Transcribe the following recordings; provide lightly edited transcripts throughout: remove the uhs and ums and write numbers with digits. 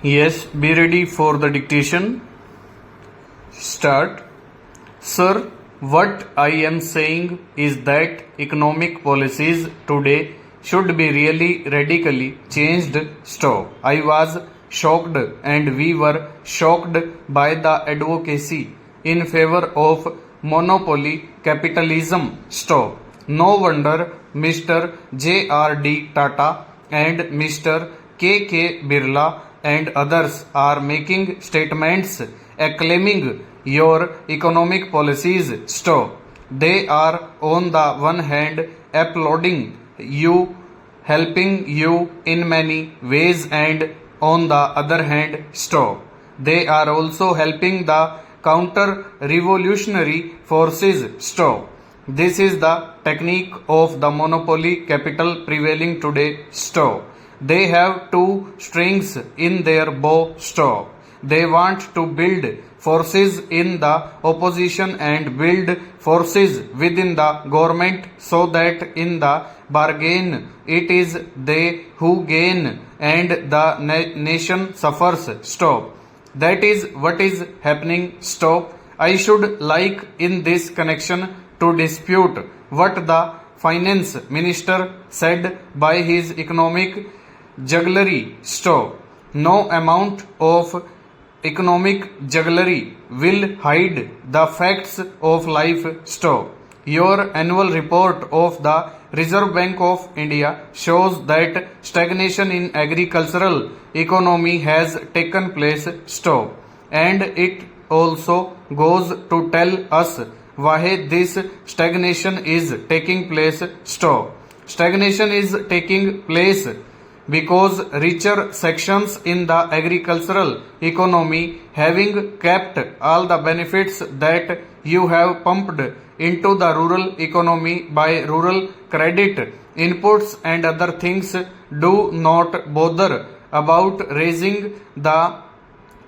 Yes, be ready for the dictation. Start. Sir, what I am saying is that economic policies today should be really radically changed. Stop. I was shocked and we were shocked by the advocacy in favor of monopoly capitalism. Stop. No wonder Mr. J.R.D. Tata and Mr. K.K. Birla and others are making statements acclaiming your economic policies. Stop. They are on the one hand applauding you, helping you in many ways, and on the other hand, stop. They are also helping the counter revolutionary forces. Stop. This is the technique of the monopoly capital prevailing today. Stop. They have two strings in their bow. Stop. They want to build forces in the opposition and build forces within the government so that in the bargain it is they who gain and the nation suffers. Stop. That is what is happening. Stop. I should like in this connection to dispute what the finance minister said by his economic jugglery. Stop. No amount of economic jugglery will hide the facts of life. Stop. Your annual report of the Reserve Bank of India shows that stagnation in agricultural economy has taken place. Stop. And it also goes to tell us why this stagnation is taking place. Stop. Stagnation is taking place because richer sections in the agricultural economy, having kept all the benefits that you have pumped into the rural economy by rural credit inputs and other things, do not bother about raising the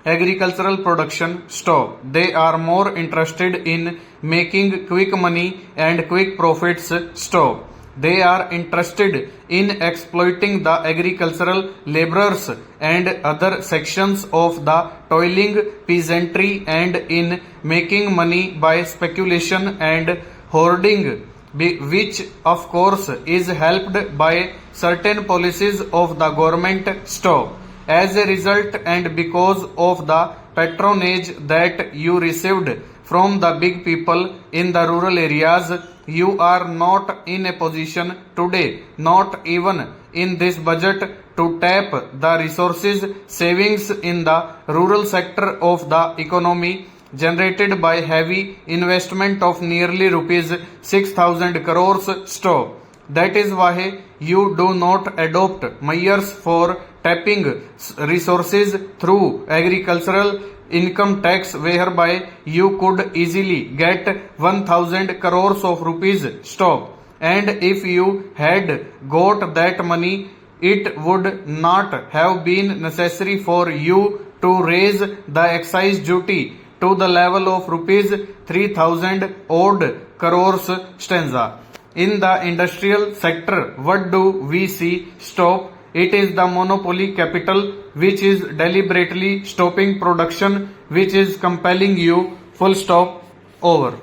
agricultural production. Stop. They are more interested in making quick money and quick profits. Stop. They are interested in exploiting the agricultural laborers and other sections of the toiling peasantry and in making money by speculation and hoarding, which of course is helped by certain policies of the government. Stop. As a result and because of the patronage that you received from the big people in the rural areas, you are not in a position today, not even in this budget, to tap the resources savings in the rural sector of the economy generated by heavy investment of nearly rupees 6,000 crores. Stop. That is why you do not adopt measures for tapping resources through agricultural income tax, whereby you could easily get 1,000 crores of rupees. Stop. And if you had got that money, it would not have been necessary for you to raise the excise duty to the level of rupees 3,000 odd crores. Stanza. In the industrial sector, what do we see? Stop. It is the monopoly capital which is deliberately stopping production, which is compelling you. Full stop. Over.